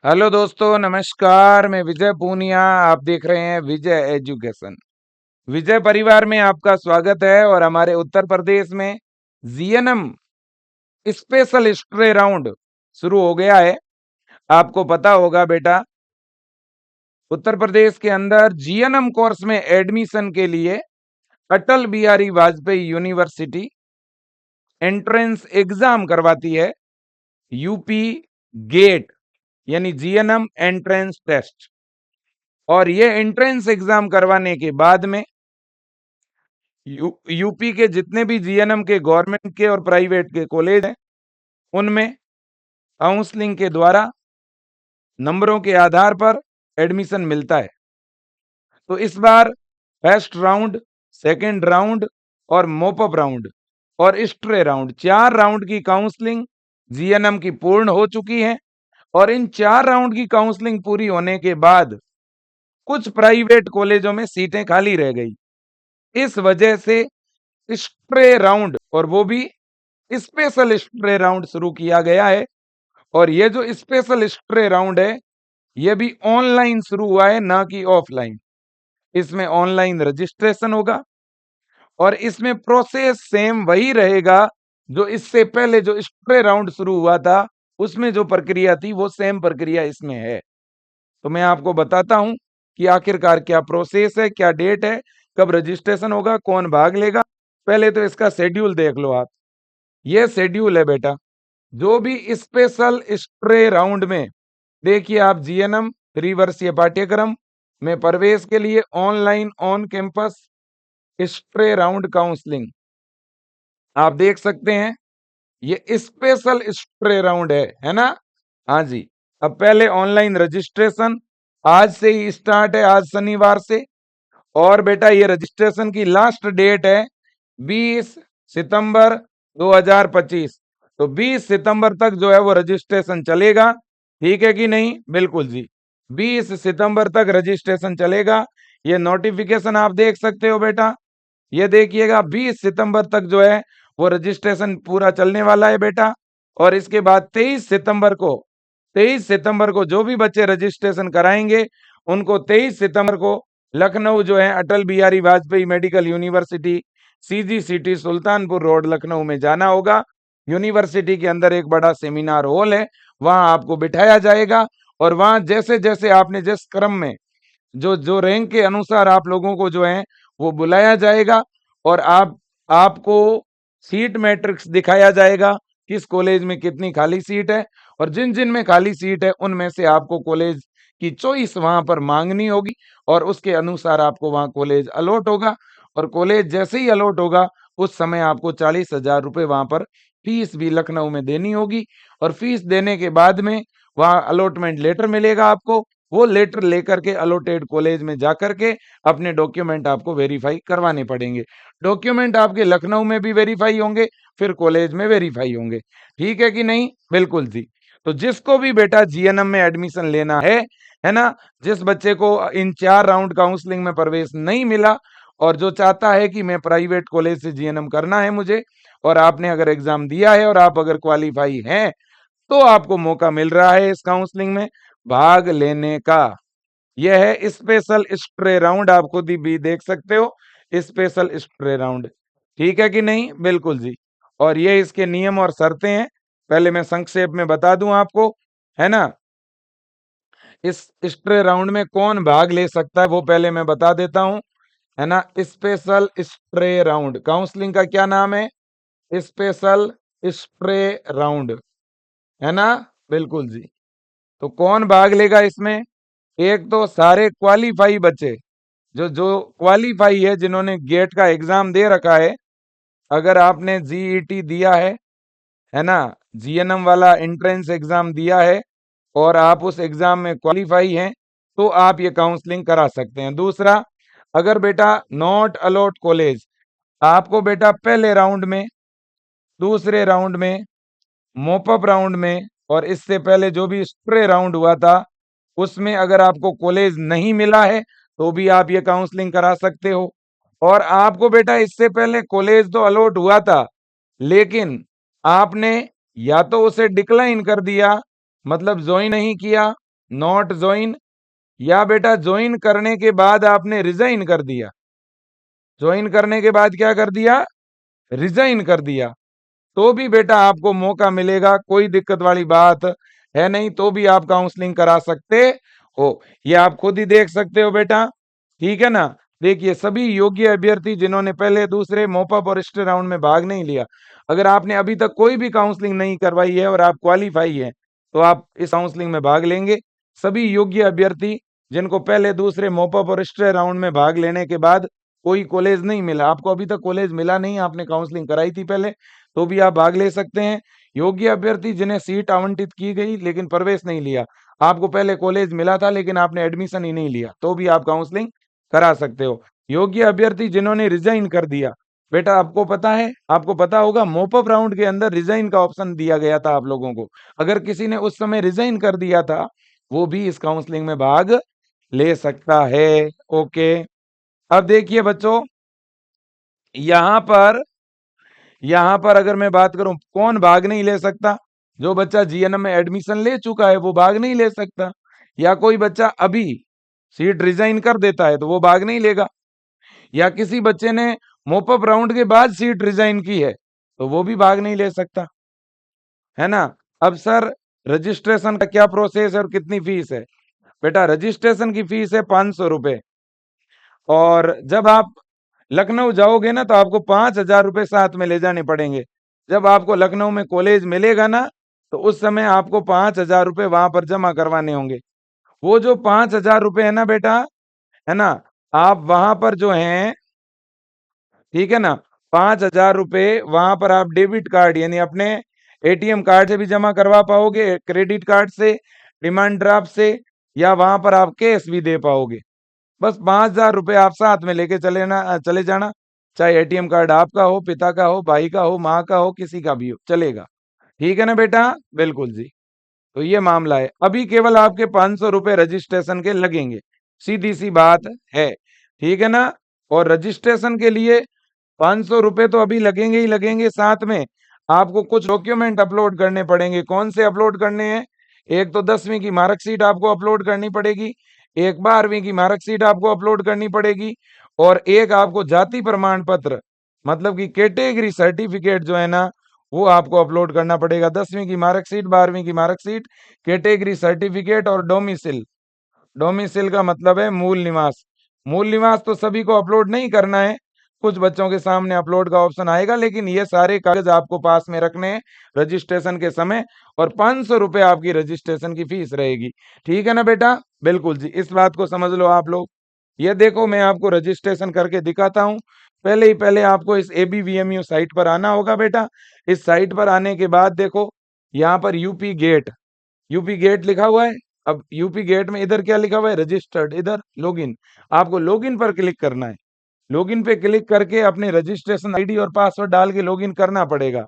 Hello दोस्तों, नमस्कार। मैं विजय पूनिया। आप देख रहे हैं विजय एजुकेशन। विजय परिवार में आपका स्वागत है। और हमारे उत्तर प्रदेश में जीएनएम स्पेशल हिस्ट्री राउंड शुरू हो गया है। आपको पता होगा बेटा, उत्तर प्रदेश के अंदर जीएनएम कोर्स में एडमिशन के लिए Atal Bihari Vajpayee university entrance exam करवाती है। यूपी गेट यानी जीएनएम एंट्रेंस टेस्ट। और ये एंट्रेंस एग्जाम करवाने के बाद में यूपी के जितने भी जीएनएम के गवर्नमेंट के और प्राइवेट के कॉलेज हैं, उनमें काउंसलिंग के द्वारा नंबरों के आधार पर एडमिशन मिलता है। तो इस बार फर्स्ट राउंड, सेकंड राउंड और मोपअप राउंड और स्ट्रे राउंड, 4 राउंड की काउंसलिंग जीएनएम की पूर्ण हो चुकी है। और इन 4 राउंड की काउंसलिंग पूरी होने के बाद कुछ प्राइवेट कॉलेजों में सीटें खाली रह गई। इस वजह से स्ट्रे राउंड, और वो भी स्पेशल स्ट्रे राउंड शुरू किया गया है। और ये जो स्पेशल स्ट्रे राउंड है, ये भी ऑनलाइन शुरू हुआ है, ना कि ऑफलाइन। इसमें ऑनलाइन रजिस्ट्रेशन होगा और इसमें प्रोसेस सेम वही रहेगा जो इससे पहले जो स्ट्रे राउंड शुरू हुआ था, उसमें जो प्रक्रिया थी वो सेम प्रक्रिया इसमें है। तो मैं आपको बताता हूं कि आखिरकार क्या प्रोसेस है, क्या डेट है, कब रजिस्ट्रेशन होगा, कौन भाग लेगा। पहले तो इसका शेड्यूल देख लो आप। ये शेड्यूल है बेटा। जो भी स्पेशल स्ट्रे राउंड में, देखिए आप, जीएनएम 3 वर्षीय पाठ्यक्रम में प्रवेश के लिए online on campus stray round counselling आप देख सकते हैं। ये स्पेशल स्ट्रे राउंड है ना। हाँ जी। अब पहले ऑनलाइन रजिस्ट्रेशन आज से ही स्टार्ट है, आज शनिवार से। और बेटा ये रजिस्ट्रेशन की लास्ट डेट है 20 सितंबर 2025। तो 20 सितंबर तक जो है वो रजिस्ट्रेशन चलेगा। ठीक है कि नहीं? बिल्कुल जी, 20 सितंबर तक रजिस्ट्रेशन चलेगा। ये नोटिफिकेशन आप देख सकते हो बेटा। ये देखिएगा, 20 सितंबर तक जो है वो रजिस्ट्रेशन पूरा चलने वाला है बेटा। और इसके बाद 23 सितंबर को जो भी बच्चे रजिस्ट्रेशन कराएंगे, उनको 23 सितंबर को लखनऊ जो है Atal Bihari Vajpayee medical university, CGCT, Sultanpur road, Lucknow में जाना होगा। यूनिवर्सिटी के अंदर एक बड़ा सेमिनार हॉल है, वहां आपको बिठाया जाएगा। और वहां जैसे जैसे आपने जिस क्रम में, जो जो रैंक के अनुसार आप लोगों को जो है वो बुलाया जाएगा। और आपको सीट मैट्रिक्स दिखाया जाएगा, किस कॉलेज में कितनी खाली सीट है। और जिन जिन में खाली सीट है, उनमें से आपको कॉलेज की चॉइस वहां पर मांगनी होगी और उसके अनुसार आपको वहां कॉलेज अलॉट होगा। और कॉलेज जैसे ही अलॉट होगा, उस समय आपको 40,000 रुपए वहां पर फीस भी लखनऊ में देनी होगी। और फीस देने के बाद में वहां अलॉटमेंट लेटर मिलेगा आपको। वो लेटर लेकर के अलॉटेड कॉलेज में जाकर के अपने डॉक्यूमेंट आपको वेरीफाई करवाने पड़ेंगे। डॉक्यूमेंट आपके लखनऊ में भी वेरीफाई होंगे, फिर कॉलेज में वेरीफाई होंगे। ठीक है कि नहीं? बिल्कुल जी। तो जिसको भी बेटा जीएनएम में एडमिशन लेना है ना, जिस बच्चे को इन 4 राउंड काउंसलिंग में प्रवेश नहीं मिला और जो चाहता है कि मैं प्राइवेट कॉलेज से जीएनएम करना है मुझे, और आपने अगर एग्जाम दिया है और आप अगर क्वालिफाई हैं, तो आपको मौका मिल रहा है इस काउंसलिंग में भाग लेने का। यह है स्पेशल स्ट्रे राउंड, आप खुद ही भी देख सकते हो, स्पेशल स्ट्रे राउंड। ठीक है कि नहीं? बिल्कुल जी। और ये इसके नियम और शर्तें हैं, पहले मैं संक्षेप में बता दूं आपको, है ना। इस स्ट्रे राउंड में कौन भाग ले सकता है वो पहले मैं बता देता हूं, है ना। स्पेशल स्ट्रे राउंड काउंसलिंग का क्या नाम है? स्पेशल स्ट्रे राउंड, है ना। बिल्कुल जी। तो कौन भाग लेगा इसमें? एक तो सारे क्वालिफाई बच्चे, जो जो क्वालिफाई है, जिन्होंने गेट का एग्जाम दे रखा है। अगर आपने जीईटी दिया है ना, जीएनएम वाला एंट्रेंस एग्जाम दिया है और आप उस एग्जाम में क्वालिफाई हैं, तो आप ये काउंसलिंग करा सकते हैं। दूसरा, अगर बेटा नॉट अलॉट कॉलेज, आपको बेटा पहले राउंड में, दूसरे राउंड में, मोपअप राउंड में और इससे पहले जो भी स्प्रे राउंड हुआ था, उसमें अगर आपको कॉलेज नहीं मिला है, तो भी आप ये काउंसलिंग करा सकते हो। और आपको बेटा इससे पहले कॉलेज तो अलॉट हुआ था, लेकिन आपने या तो उसे डिक्लाइन कर दिया, मतलब ज्वाइन नहीं किया, नॉट ज्वाइन, या बेटा ज्वाइन करने के बाद आपने रिजाइन कर दिया, ज्वाइन करने के बाद क्या कर दिया, रिजाइन कर दिया, तो भी बेटा आपको मौका मिलेगा, कोई दिक्कत वाली बात है नहीं, तो भी आप काउंसलिंग करा सकते हो। ये आप खुद ही देख सकते हो बेटा, ठीक है ना। देखिए सभी योग्य अभ्यर्थी जिन्होंने पहले दूसरे मोपअप और स्टे राउंड में भाग नहीं लिया, अगर आपने अभी तक कोई भी काउंसलिंग नहीं करवाई है और आप क्वालिफाई है तो आप इस काउंसलिंग में भाग लेंगे। सभी योग्य अभ्यर्थी जिनको पहले दूसरे मोपअप और स्टे राउंड में भाग लेने के बाद कोई कॉलेज नहीं मिला, आपको अभी तक कॉलेज मिला नहीं, आपने काउंसलिंग कराई थी पहले, तो भी आप भाग ले सकते हैं। योग्य अभ्यर्थी जिन्हें सीट आवंटित की गई लेकिन प्रवेश नहीं लिया, आपको पहले कॉलेज मिला था लेकिन आपने एडमिशन ही नहीं लिया, तो भी आप काउंसलिंग करा सकते हो। योग्य अभ्यर्थी जिन्होंने रिजाइन कर दिया, बेटा आपको पता है, आपको पता होगा मोपअप राउंड के अंदर रिजाइन का ऑप्शन दिया गया था आप लोगों को, अगर किसी ने उस समय रिजाइन कर दिया था वो भी इस काउंसलिंग में भाग ले सकता है। ओके, अब देखिए बच्चों, यहां पर अगर मैं बात करूं कौन भाग नहीं ले सकता, जो बच्चा जीएनएम में एडमिशन ले चुका है वो भाग नहीं ले सकता, या कोई बच्चा अभी सीट रिजाइन कर देता है तो वो भाग नहीं लेगा, या किसी बच्चे ने मोपअप राउंड के बाद सीट रिजाइन की है तो वो भी भाग नहीं ले सकता, है ना। अब सर रजिस्ट्रेशन का क्या प्रोसेस है और कितनी फीस है, बेटा रजिस्ट्रेशन की फीस है 500 रुपए, और जब आप लखनऊ जाओगे ना तो आपको 5,000 रुपए साथ में ले जाने पड़ेंगे। जब आपको लखनऊ में कॉलेज मिलेगा ना तो उस समय आपको 5,000 रुपए वहां पर जमा करवाने होंगे। वो जो 5,000 रुपए है ना बेटा, है ना, आप वहां पर जो है, ठीक है ना, 5,000 रुपए वहां पर आप डेबिट कार्ड यानी अपने एटीएम कार्ड से भी जमा करवा पाओगे, क्रेडिट कार्ड से, डिमांड ड्राफ्ट से, या वहां पर आप कैश भी दे पाओगे। बस 5,000 रुपए आप साथ में लेके चले जाना, चाहे एटीएम कार्ड आपका हो, पिता का हो, भाई का हो, माँ का हो, किसी का भी हो चलेगा, ठीक है ना बेटा, बिल्कुल जी। तो ये मामला है, अभी केवल आपके 500 रुपए रजिस्ट्रेशन के लगेंगे, सीधी सी बात है, ठीक है ना। और रजिस्ट्रेशन के लिए 500 रुपए तो अभी लगेंगे ही लगेंगे, साथ में आपको कुछ डॉक्यूमेंट अपलोड करने पड़ेंगे। कौन से अपलोड करने हैं, एक तो 10वीं की मार्कशीट आपको अपलोड करनी पड़ेगी, एक 12वीं की मार्कशीट आपको अपलोड करनी पड़ेगी, और एक आपको जाति प्रमाण पत्र मतलब कि कैटेगरी सर्टिफिकेट जो है ना वो आपको अपलोड करना पड़ेगा। 10वीं की मार्कशीट, 12वीं की मार्कशीट, कैटेगरी सर्टिफिकेट और डोमिसिल, डोमिसिल का मतलब है मूल निवास। मूल निवास तो सभी को अपलोड नहीं करना है, कुछ बच्चों के सामने अपलोड का ऑप्शन आएगा, लेकिन ये सारे कागज आपको पास में रखने हैं रजिस्ट्रेशन के समय, और 500 रुपए आपकी रजिस्ट्रेशन की फीस रहेगी, ठीक है ना बेटा, बिल्कुल जी, इस बात को समझ लो आप लोग। ये देखो मैं आपको रजिस्ट्रेशन करके दिखाता हूँ। पहले आपको इस ABVMU साइट पर आना होगा बेटा। इस साइट पर आने के बाद देखो यहाँ पर यूपी गेट लिखा हुआ है। अब यूपी गेट में इधर क्या लिखा हुआ है, रजिस्टर्ड, इधर लॉगिन, आपको लॉगिन पर क्लिक करना है। लॉगिन पे क्लिक करके अपने रजिस्ट्रेशन आईडी और पासवर्ड डाल के लॉगिन करना पड़ेगा,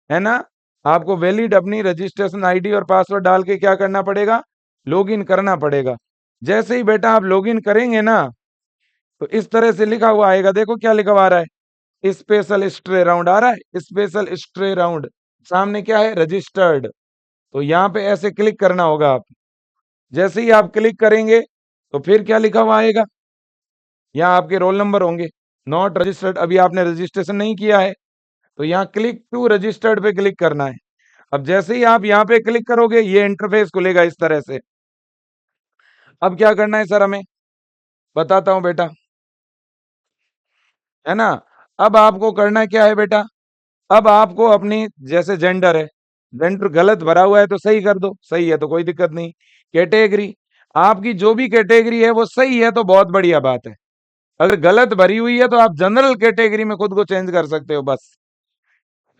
है ना। आपको वैलिड अपनी रजिस्ट्रेशन आईडी और पासवर्ड डाल के क्या करना पड़ेगा, लॉगिन करना पड़ेगा। जैसे ही बेटा आप लॉगिन करेंगे ना तो इस तरह से लिखा हुआ आएगा, देखो क्या लिखा हुआ आ रहा है, स्पेशल स्ट्रे राउंड आ रहा है, स्पेशल स्ट्रे राउंड, सामने क्या है, रजिस्टर्ड। तो यहाँ पे ऐसे क्लिक करना होगा आप। जैसे ही आप क्लिक करेंगे तो फिर क्या लिखा हुआ आएगा, यहाँ आपके रोल नंबर होंगे, नॉट रजिस्टर्ड, अभी आपने रजिस्ट्रेशन नहीं किया है, तो यहाँ क्लिक टू रजिस्टर्ड पे क्लिक करना है। अब जैसे ही आप यहाँ पे क्लिक करोगे ये इंटरफेस खुलेगा इस तरह से। अब क्या करना है सर हमें, बताता हूं बेटा, है ना। अब आपको करना क्या है बेटा, अब आपको अपनी, जैसे जेंडर है, जेंडर गलत भरा हुआ है तो सही कर दो, सही है तो कोई दिक्कत नहीं। कैटेगरी, आपकी जो भी कैटेगरी है वो सही है तो बहुत बढ़िया बात है, अगर गलत भरी हुई है तो आप जनरल कैटेगरी में खुद को चेंज कर सकते हो बस,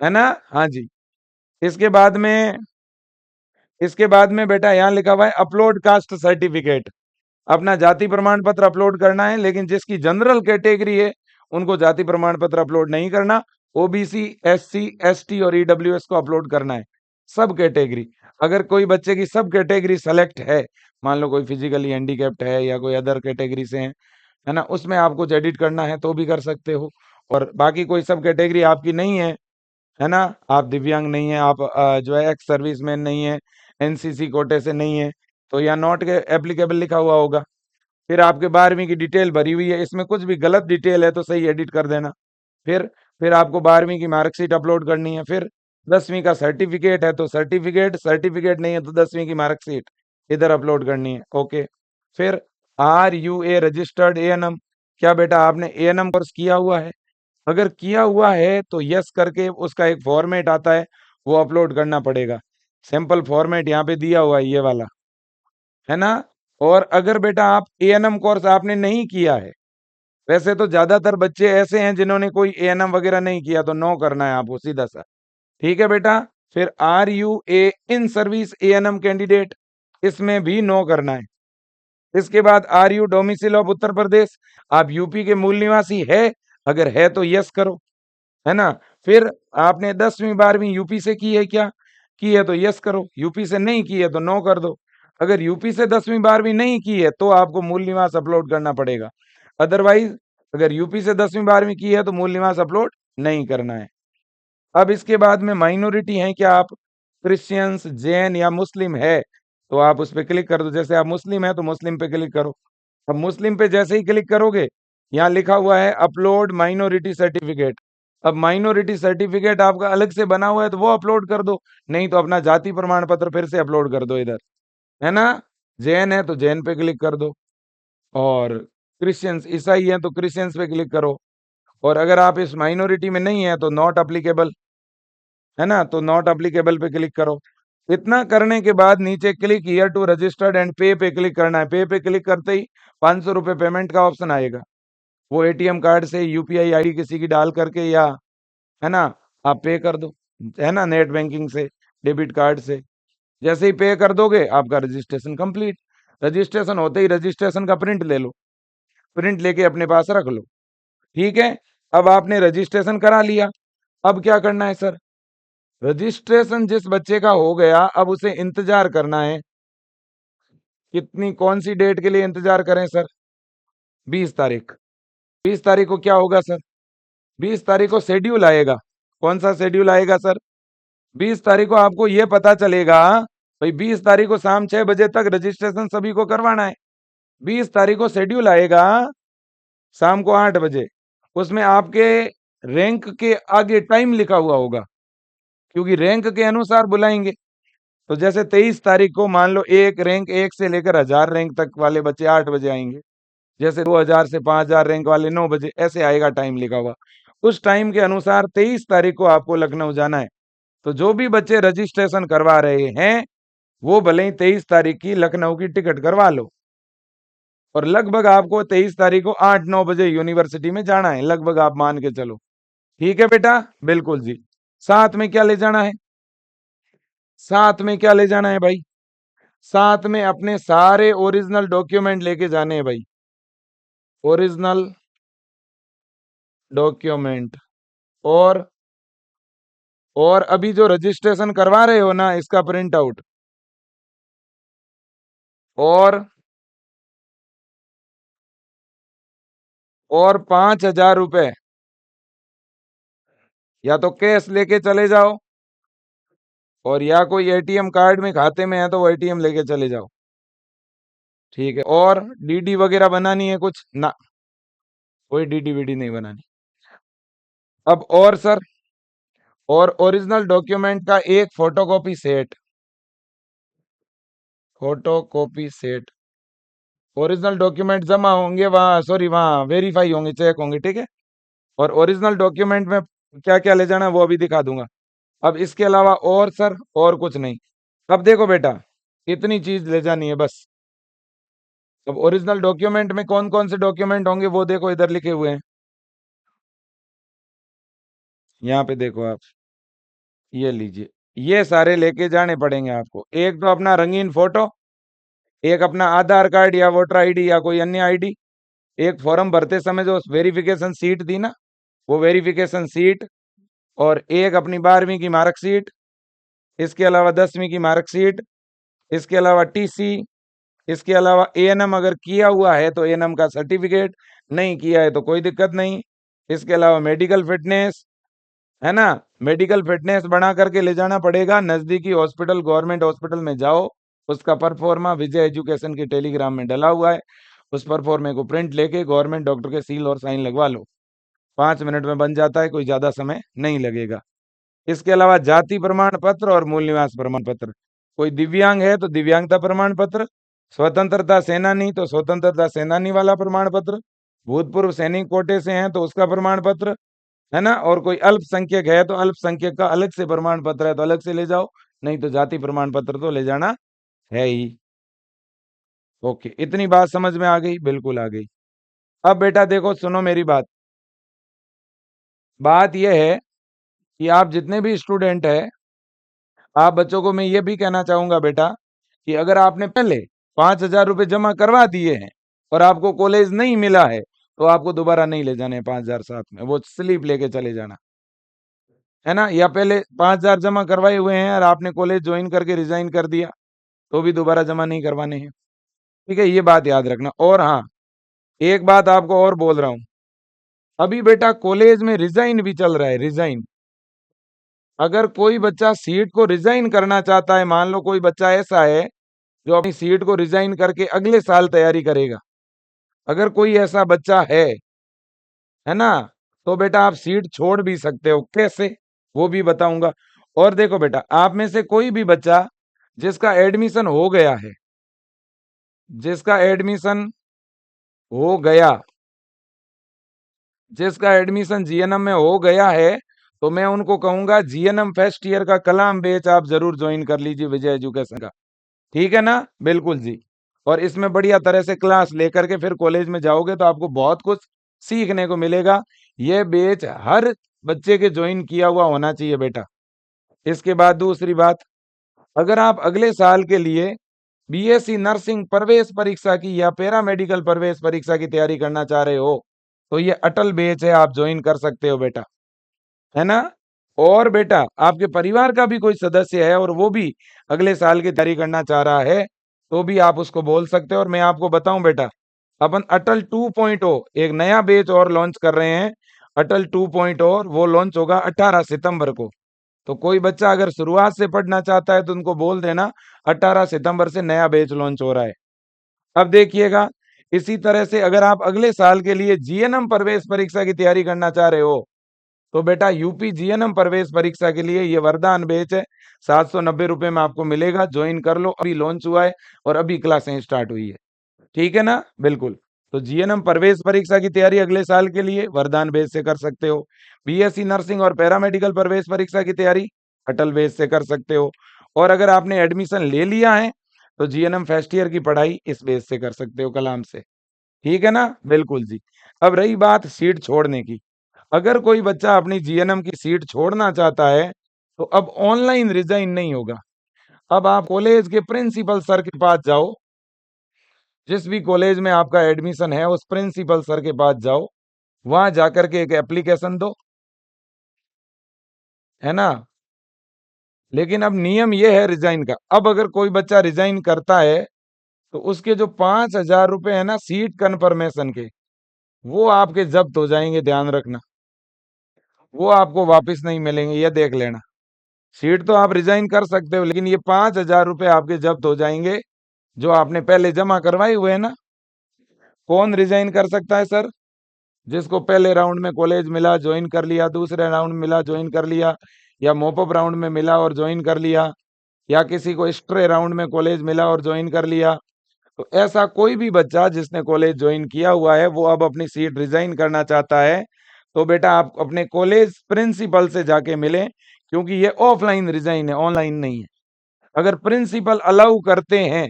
है ना। हाँ जी, इसके बाद में बेटा यहाँ लिखा हुआ है अपलोड कास्ट सर्टिफिकेट, अपना जाति प्रमाण पत्र अपलोड करना है, लेकिन जिसकी जनरल कैटेगरी है उनको जाति प्रमाण पत्र अपलोड नहीं करना, ओबीसी, एससी, एसटी और ईडब्ल्यूएस को अपलोड करना है, सब कैटेगरी। अगर कोई बच्चे की सब कैटेगरी सेलेक्ट है, मान लो कोई फिजिकली हैंडीकैप्ड है या कोई अदर कैटेगरी से है ना, उसमें आप कुछ एडिट करना है तो भी कर सकते हो, और बाकी कोई सब कैटेगरी आपकी नहीं है ना, आप दिव्यांग नहीं है, आप जो है एक्स सर्विसमैन नहीं है, एनसीसी कोटे से नहीं है, तो यहाँ नॉट के एप्लीकेबल लिखा हुआ होगा। फिर आपके 12वीं की डिटेल भरी हुई है, इसमें कुछ भी गलत डिटेल है तो सही एडिट कर देना। फिर फिर आपको 12वीं की मार्कशीट अपलोड करनी है। फिर 10वीं का सर्टिफिकेट है तो सर्टिफिकेट, सर्टिफिकेट नहीं है तो 10वीं की मार्कशीट इधर अपलोड करनी है। ओके। फिर are you a registered ANM, क्या बेटा आपने एएनएम कोर्स किया हुआ है? अगर किया हुआ है तो यस करके उसका एक फॉर्मेट आता है, वो अपलोड करना पड़ेगा। सिंपल फॉर्मेट यहाँ पे दिया हुआ है, ये वाला है ना। और अगर बेटा आप एएनएम कोर्स आपने नहीं किया है, वैसे तो ज्यादातर बच्चे ऐसे हैं जिन्होंने कोई एएनएम वगैरह नहीं किया, तो नो करना है आपको सीधा सा। ठीक है बेटा। फिर are you a in service ANM candidate, इसमें भी नो करना है। इसके बाद are you domicile of Uttar Pradesh, आप यूपी के मूल निवासी है? अगर है तो यस करो, है ना। फिर आपने 10वीं 12वीं यूपी से की है क्या? की है तो यस करो, यूपी से नहीं की है तो नो कर दो। अगर यूपी से 10वीं 12वीं नहीं की है तो आपको मूल निवास अपलोड करना पड़ेगा। अदरवाइज अगर यूपी से 10वीं 12वीं की है तो मूल निवास अपलोड नहीं करना है। अब इसके बाद में माइनॉरिटी हैं क्या आप? क्रिश्चियंस, जैन या मुस्लिम है तो आप उस पर क्लिक कर दो। जैसे आप मुस्लिम है तो मुस्लिम पे क्लिक करो। अब मुस्लिम पे जैसे ही क्लिक करोगे, यहाँ लिखा हुआ है अपलोड माइनॉरिटी सर्टिफिकेट। अब माइनॉरिटी सर्टिफिकेट आपका अलग से बना हुआ है तो वो अपलोड कर दो, नहीं तो अपना जाति प्रमाण पत्र फिर से अपलोड कर दो इधर, है ना। जैन है तो जैन पे क्लिक कर दो, और क्रिश्चियंस ईसाई है तो क्रिश्चियंस पे क्लिक करो। और अगर आप इस माइनॉरिटी में नहीं है तो नॉट अप्लीकेबल, है ना, तो नॉट अप्लीकेबल पे क्लिक करो। इतना करने के बाद नीचे click here to registered and pay पे क्लिक करना है। पे पे क्लिक करते ही 500 रुपये पेमेंट का ऑप्शन आएगा। वो एटीएम कार्ड से यूपीआई आईडी किसी की डाल करके, या है ना, आप पे कर दो, है ना, नेट बैंकिंग से, डेबिट कार्ड से। जैसे ही पे कर दोगे आपका रजिस्ट्रेशन कंप्लीट। रजिस्ट्रेशन होते ही रजिस्ट्रेशन का प्रिंट ले लो, प्रिंट लेके अपने पास रख लो। ठीक है। अब आपने रजिस्ट्रेशन करा लिया, अब क्या करना है सर? रजिस्ट्रेशन जिस बच्चे का हो गया, अब उसे इंतजार करना है। कितनी, कौन सी डेट के लिए इंतजार करें सर? 20 तारीख। 20 तारीख को क्या होगा सर? 20 तारीख को शेड्यूल आएगा। कौन सा शेड्यूल आएगा सर? 20 तारीख को आपको यह पता चलेगा भाई 20 तारीख को शाम 6 बजे तक रजिस्ट्रेशन सभी को करवाना है। 20 तारीख को शेड्यूल आएगा शाम को 8 बजे, उसमें आपके रैंक के आगे टाइम लिखा हुआ होगा, क्योंकि रैंक के अनुसार बुलाएंगे। तो जैसे 23 तारीख को मान लो एक रैंक 1 से लेकर 1000 रैंक तक वाले बच्चे 8 बजे आएंगे, जैसे 2000 से 5000 रैंक वाले 9 बजे, ऐसे आएगा टाइम लिखा हुआ। उस टाइम के अनुसार 23 तारीख को आपको लखनऊ जाना है। तो जो भी बच्चे रजिस्ट्रेशन करवा रहे हैं वो भले ही 23 तारीख की लखनऊ की टिकट करवा लो, और लगभग आपको 23 तारीख को 8-9 बजे यूनिवर्सिटी में जाना है, लगभग आप मान के चलो। ठीक है बेटा, बिल्कुल जी। साथ में क्या ले जाना है? साथ में क्या ले जाना है भाई? साथ में अपने सारे ओरिजिनल डॉक्यूमेंट लेके जाने हैं भाई, ओरिजिनल डॉक्यूमेंट। और अभी जो रजिस्ट्रेशन करवा रहे हो ना, इसका प्रिंट आउट। और 5,000 रुपए या तो कैश लेके चले जाओ, और या कोई एटीएम कार्ड में खाते में है तो वो एटीएम लेके चले जाओ। ठीक है। और डीडी वगैरह बनानी है कुछ ना? कोई डीडी वीडी नहीं बनानी। अब और सर, और ओरिजिनल डॉक्यूमेंट का एक photocopy set, photocopy set. Original document जमा होंगे वहाँ, सॉरी वहाँ वेरीफाई होंगे, चेक होंगे, ठीक है। और ओरिजिनल डॉक्यूमेंट में क्या क्या ले जाना है वो अभी दिखा दूंगा। अब इसके अलावा और सर और कुछ नहीं। अब देखो बेटा, इतनी चीज ले जानी है बस। अब ओरिजिनल डॉक्यूमेंट में कौन कौन से डॉक्यूमेंट होंगे वो देखो, इधर लिखे हुए हैं, यहाँ पे देखो आप, ये लीजिए, ये सारे लेके जाने पड़ेंगे आपको। एक तो अपना रंगीन फोटो, एक अपना आधार कार्ड या वोटर आईडी या कोई अन्य आईडी, एक फॉर्म भरते समय जो वेरिफिकेशन सीट थी ना, वो वेरिफिकेशन सीट, और एक अपनी 12वीं की मार्कशीट, इसके अलावा 10वीं की मार्कशीट, इसके अलावा टीसी, इसके अलावा एएनएम अगर किया हुआ है तो एएनएम का सर्टिफिकेट, नहीं किया है तो कोई दिक्कत नहीं। इसके अलावा मेडिकल फिटनेस, है ना, मेडिकल फिटनेस बना करके ले जाना पड़ेगा। नजदीकी हॉस्पिटल, गवर्नमेंट हॉस्पिटल में जाओ, उसका परफॉर्मा विजय एजुकेशन के टेलीग्राम में डला हुआ है। उस परफॉर्मे को प्रिंट लेके गवर्नमेंट डॉक्टर के सील और साइन लगवा लो, 5 मिनट में बन जाता है, कोई ज्यादा समय नहीं लगेगा। इसके अलावा जाति प्रमाण पत्र और मूल निवास प्रमाण पत्र, कोई दिव्यांग है तो दिव्यांगता प्रमाण पत्र, स्वतंत्रता सेनानी तो स्वतंत्रता सेनानी वाला प्रमाण पत्र, भूतपूर्व सैनिक कोटे से हैं तो उसका प्रमाण पत्र, है ना, और कोई अल्पसंख्यक है तो अल्पसंख्यक का अलग से प्रमाण पत्र है तो अलग से ले जाओ, नहीं तो जाति प्रमाण पत्र तो ले जाना है ही। ओके, इतनी बात समझ में आ गई? बिल्कुल आ गई। अब बेटा देखो, सुनो मेरी बात। बात यह है कि आप जितने भी स्टूडेंट है, आप बच्चों को मैं ये भी कहना चाहूंगा बेटा कि अगर आपने पहले 5,000 रुपये जमा करवा दिए हैं और आपको कॉलेज नहीं मिला है तो आपको दोबारा नहीं ले जाने 5,000 साथ में, वो स्लिप लेके चले जाना, है ना। या पहले 5,000 जमा करवाए हुए हैं और आपने कॉलेज ज्वाइन करके रिजाइन कर दिया तो भी दोबारा जमा नहीं करवाने हैं, ठीक है, ये बात याद रखना। और हाँ, एक बात आपको और बोल रहा हूं, अभी बेटा कॉलेज में रिजाइन भी चल रहा है, रिजाइन। अगर कोई बच्चा सीट को रिजाइन करना चाहता है, मान लो कोई बच्चा ऐसा है जो अपनी सीट को रिजाइन करके अगले साल तैयारी करेगा, अगर कोई ऐसा बच्चा है ना, तो बेटा आप सीट छोड़ भी सकते हो। कैसे, वो भी बताऊंगा। और देखो बेटा, आप में से कोई भी बच्चा जिसका एडमिशन हो गया है, जिसका एडमिशन हो गया, जिसका एडमिशन जीएनएम में हो गया है, तो मैं उनको कहूंगा जीएनएम फर्स्ट ईयर का कलाम बैच आप जरूर ज्वाइन कर लीजिए विजय एजुकेशन का, ठीक है ना। बिल्कुल जी। और इसमें बढ़िया तरह से क्लास लेकर के फिर कॉलेज में जाओगे तो आपको बहुत कुछ सीखने को मिलेगा। यह बैच हर बच्चे के ज्वाइन किया हुआ होना चाहिए बेटा। इसके बाद दूसरी बात, अगर आप अगले साल के लिए बीएससी नर्सिंग प्रवेश परीक्षा की या पैरामेडिकल प्रवेश परीक्षा की तैयारी करना चाह रहे हो तो ये अटल बैच है, आप ज्वाइन कर सकते हो बेटा, है ना। और बेटा आपके परिवार का भी कोई सदस्य है और वो भी अगले साल की तैयारी करना चाह रहा है तो भी आप उसको बोल सकते हो। और मैं आपको बताऊं बेटा, अपन अटल 2.0 एक नया बैच और लॉन्च कर रहे हैं, अटल 2.0, और वो लॉन्च होगा 18 सितंबर को। तो कोई बच्चा अगर शुरुआत से पढ़ना चाहता है तो उनको बोल देना 18 सितंबर से नया बैच लॉन्च हो रहा है। अब देखिएगा, इसी तरह से अगर आप अगले साल के लिए जीएनएम प्रवेश परीक्षा की तैयारी करना चाह रहे हो तो बेटा यूपी जीएनएम प्रवेश परीक्षा के लिए ये वरदान बैच है, 790 रुपए में आपको मिलेगा, ज्वाइन कर लो, अभी लॉन्च हुआ है और अभी क्लासें स्टार्ट हुई है, ठीक है ना। बिल्कुल। तो जीएनएम प्रवेश परीक्षा की तैयारी अगले साल के लिए वरदान बैच से कर सकते हो, बीएससी नर्सिंग और पैरामेडिकल प्रवेश परीक्षा की तैयारी अटल बैच से कर सकते हो, और अगर आपने एडमिशन ले लिया है तो जीएनएम फर्स्ट ईयर की पढ़ाई इस बैच से कर सकते हो, कलाम से, ठीक है ना। बिल्कुल जी। अब रही बात सीट छोड़ने की, अगर कोई बच्चा अपनी जीएनएम की सीट छोड़ना चाहता है तो अब ऑनलाइन रिजाइन नहीं होगा, अब आप कॉलेज के प्रिंसिपल सर के पास जाओ, जिस भी कॉलेज में आपका एडमिशन है उस प्रिंसिपल सर के पास जाओ, वहां जाकर के एक एप्लीकेशन दो, है ना। लेकिन अब नियम यह है रिजाइन का, अब अगर कोई बच्चा रिजाइन करता है तो उसके जो 5,000 रुपए है ना सीट कन्फर्मेशन के, वो आपके जब्त हो जाएंगे, ध्यान रखना, वो आपको वापस नहीं मिलेंगे, ये देख लेना। सीट तो आप रिजाइन कर सकते हो लेकिन ये 5,000 रुपए आपके जब्त हो जाएंगे जो आपने पहले जमा करवाए हुए हैं ना। कौन रिजाइन कर सकता है सर? जिसको पहले राउंड में कॉलेज मिला, ज्वाइन कर लिया, दूसरे राउंड में मिला, ज्वाइन कर लिया, या मॉपअप राउंड में मिला और ज्वाइन कर लिया, या किसी को स्ट्रे राउंड में कॉलेज मिला और ज्वाइन कर लिया। तो ऐसा कोई भी बच्चा जिसने कॉलेज ज्वाइन किया हुआ है वो अब अपनी सीट रिजाइन करना चाहता है तो बेटा आप अपने कॉलेज प्रिंसिपल से जाके मिलें, क्योंकि ये ऑफलाइन रिजाइन है, ऑनलाइन नहीं है। अगर प्रिंसिपल अलाउ करते हैं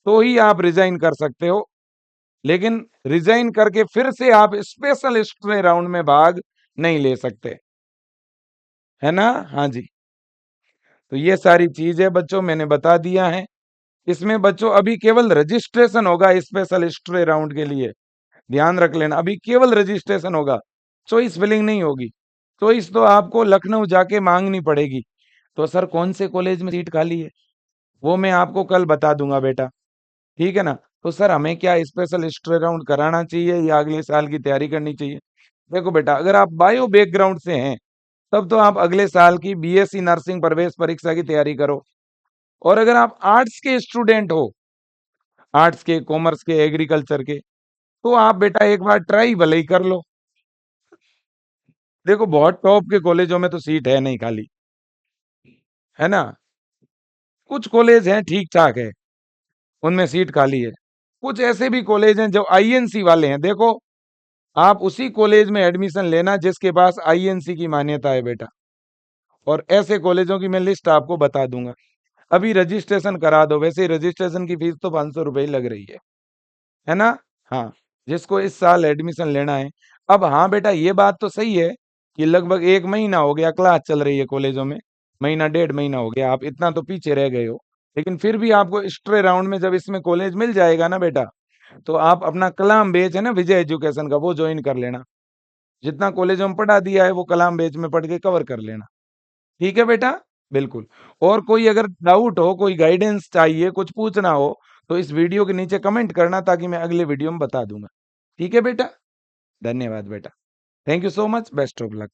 तो ही आप रिजाइन कर सकते हो, लेकिन रिजाइन करके फिर से आप स्पेशल स्ट्रे राउंड में भाग नहीं ले सकते, है ना। हाँ जी। तो ये सारी चीजें बच्चों मैंने बता दिया है। इसमें बच्चों अभी केवल रजिस्ट्रेशन होगा स्पेशल स्ट्रे राउंड के लिए, ध्यान रख लेना, अभी केवल रजिस्ट्रेशन होगा, चॉइस फिलिंग नहीं होगी। चॉइस तो आपको लखनऊ जाके मांगनी पड़ेगी। तो सर कौन से कॉलेज में सीट खाली है वो मैं आपको कल बता दूंगा बेटा, ठीक है ना। तो सर हमें क्या स्पेशल स्ट्रे राउंड कराना चाहिए या अगले साल की तैयारी करनी चाहिए? देखो बेटा, अगर आप बायो बैकग्राउंड से हैं तब तो आप अगले साल की बीएससी नर्सिंग प्रवेश परीक्षा की तैयारी करो, और अगर आप आर्ट्स के स्टूडेंट हो, आर्ट्स के, कॉमर्स के, एग्रीकल्चर के, तो आप बेटा एक बार ट्राई भले ही कर लो। देखो बहुत टॉप के कॉलेजों में तो सीट है नहीं खाली, है ना? कुछ कॉलेज हैं ठीक-ठाक है, उनमें सीट खाली है। कुछ ऐसे भी कॉलेज हैं जो आईएनसी वाले हैं। देखो, आप उसी कॉलेज में एडमिशन लेना जिसके पास आईएनसी की मान्यता है बेटा। और ऐसे कॉलेजों की मैं लिस्ट आपको बता दूंगा। अभी रजिस्ट्रेशन करा दो, वैसे रजिस्ट्रेशन की फीस तो 500 रुपए ही लग रही है ना? हाँ, जिसको इस साल एडमिशन लेना है। अब हाँ बेटा, ये बात तो सही है कि लगभग 1 महीना हो गया क्लास चल रही है कॉलेजों में, महीना डेढ़ महीना हो गया, आप इतना तो पीछे रह गए हो। लेकिन फिर भी आपको स्ट्रे राउंड में जब इसमें कॉलेज मिल जाएगा ना बेटा, तो आप अपना कलाम बैच है ना विजय एजुकेशन का, वो ज्वाइन कर लेना। जितना कॉलेजों में पढ़ा दिया है वो कलाम बैच में पढ़ के कवर कर लेना। ठीक है बेटा? बिल्कुल। और कोई अगर डाउट हो, कोई गाइडेंस चाहिए, कुछ पूछना हो, तो इस वीडियो के नीचे कमेंट करना ताकि मैं अगले वीडियो में बता दूंगा। ठीक है बेटा? धन्यवाद बेटा। Thank you so much. Best of luck.